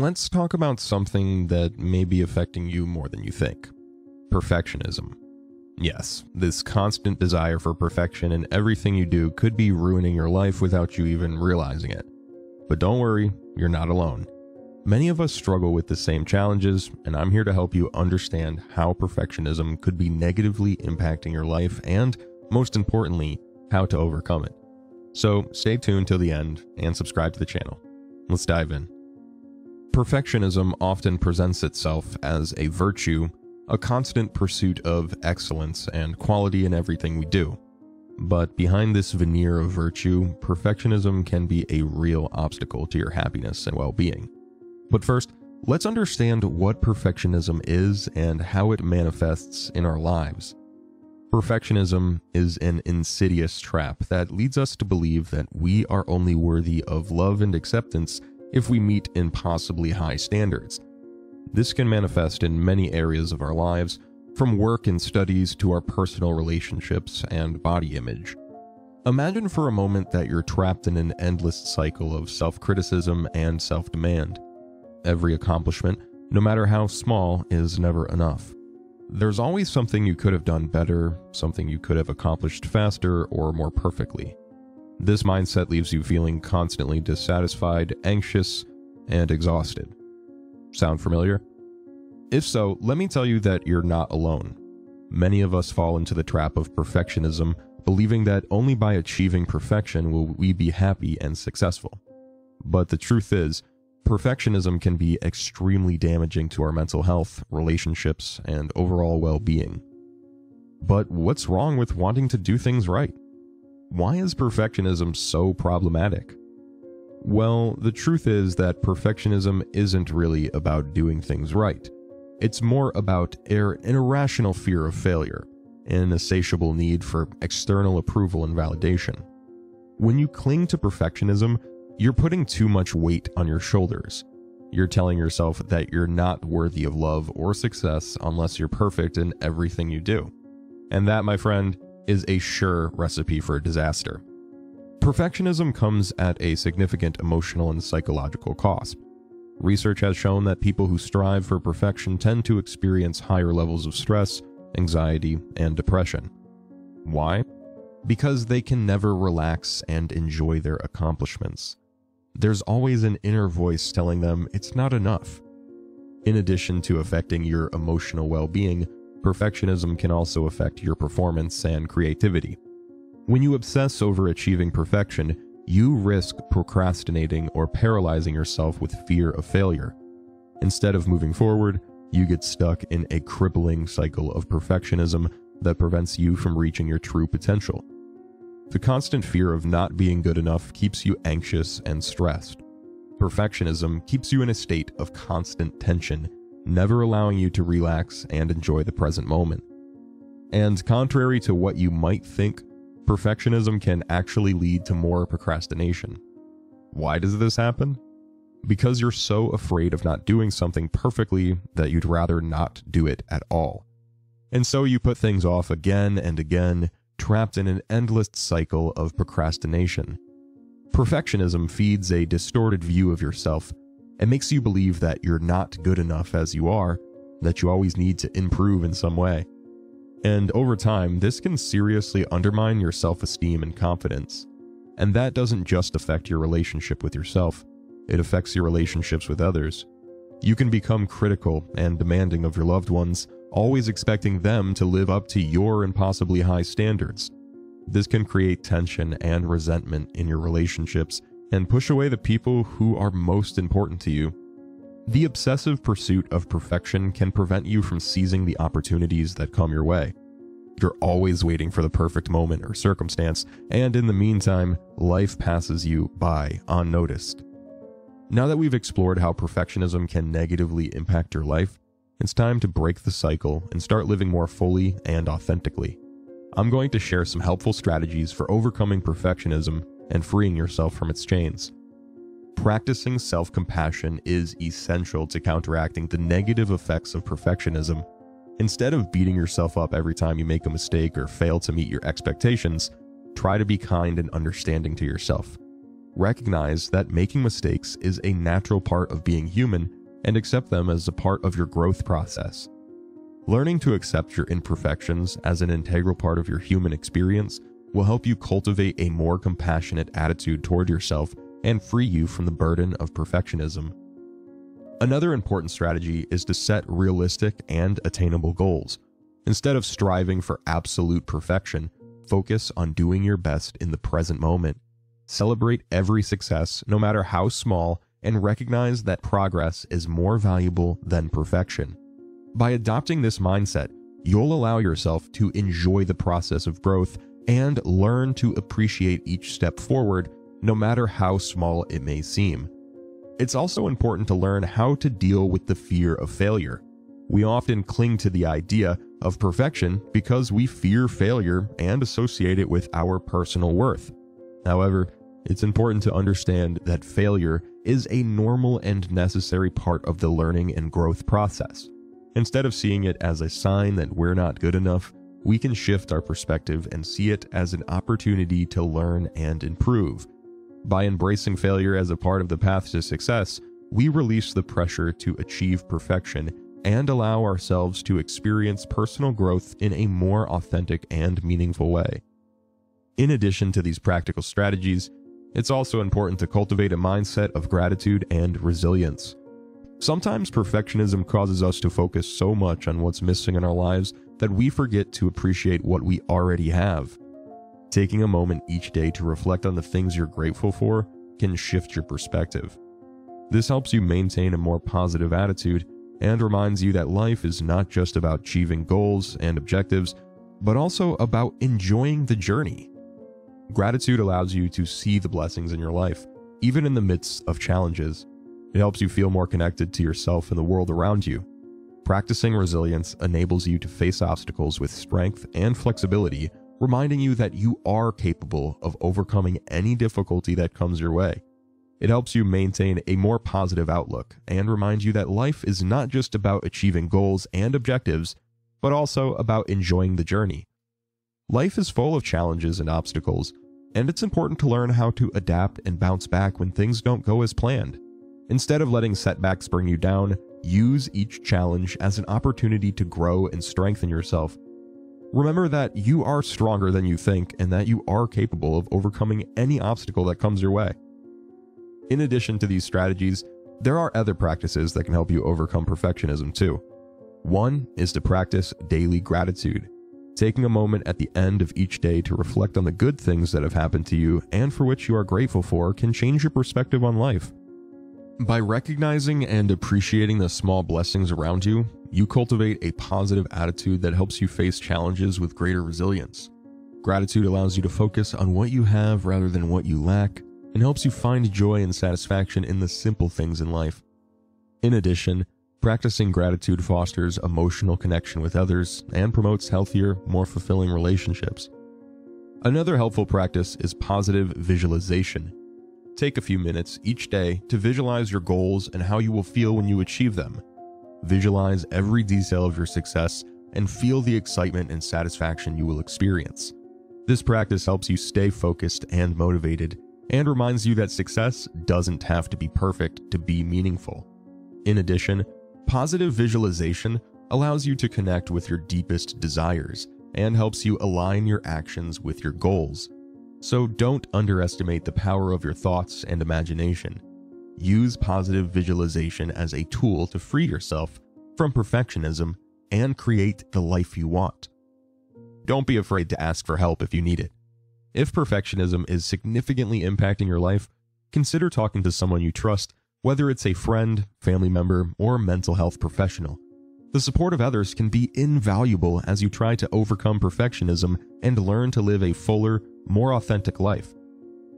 Let's talk about something that may be affecting you more than you think. Perfectionism. Yes, this constant desire for perfection in everything you do could be ruining your life without you even realizing it. But don't worry, you're not alone. Many of us struggle with the same challenges, and I'm here to help you understand how perfectionism could be negatively impacting your life and, most importantly, how to overcome it. So stay tuned till the end and subscribe to the channel. Let's dive in. Perfectionism often presents itself as a virtue, a constant pursuit of excellence and quality in everything we do. But behind this veneer of virtue, perfectionism can be a real obstacle to your happiness and well-being. But first, let's understand what perfectionism is and how it manifests in our lives. Perfectionism is an insidious trap that leads us to believe that we are only worthy of love and acceptance if we meet impossibly high standards. This can manifest in many areas of our lives, from work and studies to our personal relationships and body image. Imagine for a moment that you're trapped in an endless cycle of self-criticism and self-demand. Every accomplishment, no matter how small, is never enough. There's always something you could have done better, something you could have accomplished faster or more perfectly. This mindset leaves you feeling constantly dissatisfied, anxious, and exhausted. Sound familiar? If so, let me tell you that you're not alone. Many of us fall into the trap of perfectionism, believing that only by achieving perfection will we be happy and successful. But the truth is, perfectionism can be extremely damaging to our mental health, relationships, and overall well-being. But what's wrong with wanting to do things right? Why is perfectionism so problematic? Well, the truth is that perfectionism isn't really about doing things right. It's more about an irrational fear of failure, an insatiable need for external approval and validation. When you cling to perfectionism, you're putting too much weight on your shoulders. You're telling yourself that you're not worthy of love or success unless you're perfect in everything you do. And that, my friend, is a sure recipe for disaster. Perfectionism comes at a significant emotional and psychological cost. Research has shown that people who strive for perfection tend to experience higher levels of stress, anxiety, and depression. Why? Because they can never relax and enjoy their accomplishments. There's always an inner voice telling them it's not enough. In addition to affecting your emotional well-being, perfectionism can also affect your performance and creativity. When you obsess over achieving perfection, you risk procrastinating or paralyzing yourself with fear of failure. Instead of moving forward, you get stuck in a crippling cycle of perfectionism that prevents you from reaching your true potential. The constant fear of not being good enough keeps you anxious and stressed. Perfectionism keeps you in a state of constant tension, never allowing you to relax and enjoy the present moment. And contrary to what you might think, perfectionism can actually lead to more procrastination. Why does this happen? Because you're so afraid of not doing something perfectly that you'd rather not do it at all. And so you put things off again and again, trapped in an endless cycle of procrastination. Perfectionism feeds a distorted view of yourself and makes you believe that you're not good enough as you are, that you always need to improve in some way. And over time, this can seriously undermine your self-esteem and confidence. And that doesn't just affect your relationship with yourself, it affects your relationships with others. You can become critical and demanding of your loved ones, always expecting them to live up to your impossibly high standards. This can create tension and resentment in your relationships and push away the people who are most important to you. The obsessive pursuit of perfection can prevent you from seizing the opportunities that come your way. You're always waiting for the perfect moment or circumstance, and in the meantime, life passes you by unnoticed. Now that we've explored how perfectionism can negatively impact your life, it's time to break the cycle and start living more fully and authentically. I'm going to share some helpful strategies for overcoming perfectionism and freeing yourself from its chains. Practicing self-compassion is essential to counteracting the negative effects of perfectionism. Instead of beating yourself up every time you make a mistake or fail to meet your expectations, try to be kind and understanding to yourself. Recognize that making mistakes is a natural part of being human and accept them as a part of your growth process. Learning to accept your imperfections as an integral part of your human experience will help you cultivate a more compassionate attitude toward yourself and free you from the burden of perfectionism. Another important strategy is to set realistic and attainable goals. Instead of striving for absolute perfection, focus on doing your best in the present moment. Celebrate every success, no matter how small, and recognize that progress is more valuable than perfection. By adopting this mindset, you'll allow yourself to enjoy the process of growth and learn to appreciate each step forward, no matter how small it may seem. It's also important to learn how to deal with the fear of failure. We often cling to the idea of perfection because we fear failure and associate it with our personal worth. However, it's important to understand that failure is a normal and necessary part of the learning and growth process. Instead of seeing it as a sign that we're not good enough, we can shift our perspective and see it as an opportunity to learn and improve. By embracing failure as a part of the path to success, we release the pressure to achieve perfection and allow ourselves to experience personal growth in a more authentic and meaningful way. In addition to these practical strategies, it's also important to cultivate a mindset of gratitude and resilience. Sometimes perfectionism causes us to focus so much on what's missing in our lives that we forget to appreciate what we already have. Taking a moment each day to reflect on the things you're grateful for can shift your perspective. This helps you maintain a more positive attitude and reminds you that life is not just about achieving goals and objectives, but also about enjoying the journey. Gratitude allows you to see the blessings in your life, even in the midst of challenges. It helps you feel more connected to yourself and the world around you. Practicing resilience enables you to face obstacles with strength and flexibility, reminding you that you are capable of overcoming any difficulty that comes your way. It helps you maintain a more positive outlook and reminds you that life is not just about achieving goals and objectives, but also about enjoying the journey. Life is full of challenges and obstacles, and it's important to learn how to adapt and bounce back when things don't go as planned. Instead of letting setbacks bring you down, use each challenge as an opportunity to grow and strengthen yourself. Remember that you are stronger than you think and that you are capable of overcoming any obstacle that comes your way. In addition to these strategies, there are other practices that can help you overcome perfectionism too. One is to practice daily gratitude. Taking a moment at the end of each day to reflect on the good things that have happened to you and for which you are grateful for can change your perspective on life. By recognizing and appreciating the small blessings around you, you cultivate a positive attitude that helps you face challenges with greater resilience. Gratitude allows you to focus on what you have rather than what you lack, and helps you find joy and satisfaction in the simple things in life. In addition, practicing gratitude fosters emotional connection with others and promotes healthier, more fulfilling relationships. Another helpful practice is positive visualization. Take a few minutes each day to visualize your goals and how you will feel when you achieve them. Visualize every detail of your success and feel the excitement and satisfaction you will experience. This practice helps you stay focused and motivated, and reminds you that success doesn't have to be perfect to be meaningful. In addition, positive visualization allows you to connect with your deepest desires and helps you align your actions with your goals. So don't underestimate the power of your thoughts and imagination. Use positive visualization as a tool to free yourself from perfectionism and create the life you want. Don't be afraid to ask for help if you need it. If perfectionism is significantly impacting your life, consider talking to someone you trust, whether it's a friend, family member, or mental health professional. The support of others can be invaluable as you try to overcome perfectionism and learn to live a fuller, more authentic life.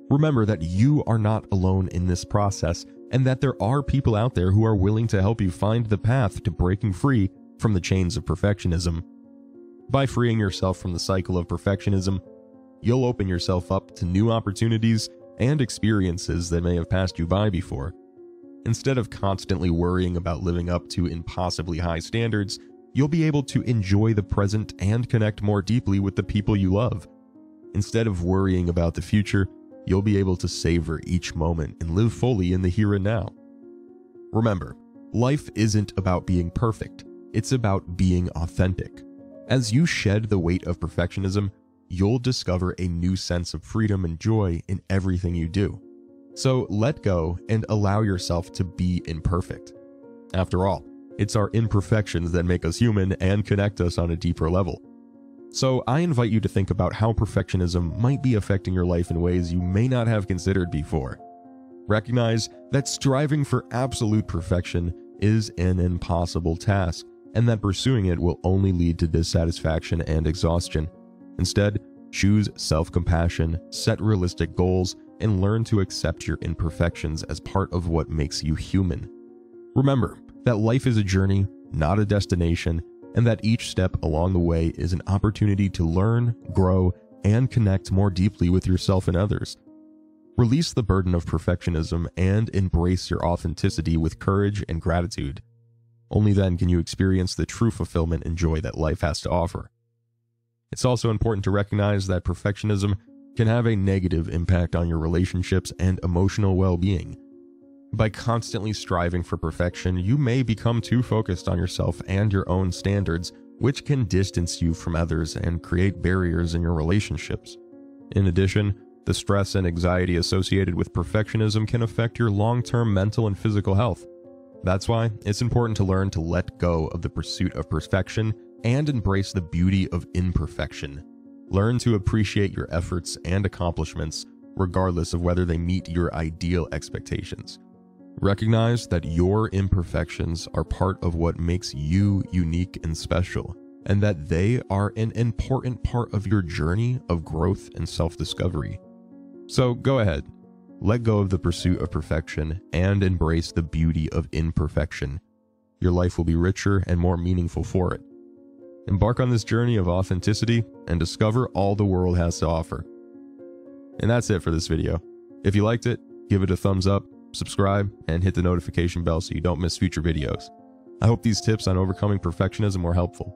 Remember that you are not alone in this process and that there are people out there who are willing to help you find the path to breaking free from the chains of perfectionism. By freeing yourself from the cycle of perfectionism, you'll open yourself up to new opportunities and experiences that may have passed you by before. Instead of constantly worrying about living up to impossibly high standards, you'll be able to enjoy the present and connect more deeply with the people you love. Instead of worrying about the future, you'll be able to savor each moment and live fully in the here and now. Remember, life isn't about being perfect, it's about being authentic. As you shed the weight of perfectionism, you'll discover a new sense of freedom and joy in everything you do. So let go and allow yourself to be imperfect. After all, it's our imperfections that make us human and connect us on a deeper level. So I invite you to think about how perfectionism might be affecting your life in ways you may not have considered before. Recognize that striving for absolute perfection is an impossible task, and that pursuing it will only lead to dissatisfaction and exhaustion. Instead, choose self-compassion, set realistic goals, and learn to accept your imperfections as part of what makes you human. Remember that life is a journey, not a destination, and that each step along the way is an opportunity to learn, grow, and connect more deeply with yourself and others. Release the burden of perfectionism and embrace your authenticity with courage and gratitude. Only then can you experience the true fulfillment and joy that life has to offer. It's also important to recognize that perfectionism can have a negative impact on your relationships and emotional well-being. By constantly striving for perfection, you may become too focused on yourself and your own standards, which can distance you from others and create barriers in your relationships. In addition, the stress and anxiety associated with perfectionism can affect your long-term mental and physical health. That's why it's important to learn to let go of the pursuit of perfection and embrace the beauty of imperfection. Learn to appreciate your efforts and accomplishments, regardless of whether they meet your ideal expectations. Recognize that your imperfections are part of what makes you unique and special, and that they are an important part of your journey of growth and self-discovery. So go ahead, let go of the pursuit of perfection and embrace the beauty of imperfection. Your life will be richer and more meaningful for it. Embark on this journey of authenticity and discover all the world has to offer. And that's it for this video. If you liked it, give it a thumbs up, subscribe, and hit the notification bell so you don't miss future videos. I hope these tips on overcoming perfectionism were helpful.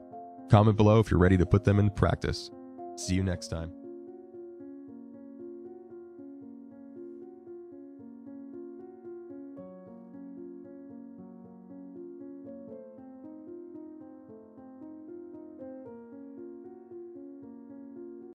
Comment below if you're ready to put them into practice. See you next time.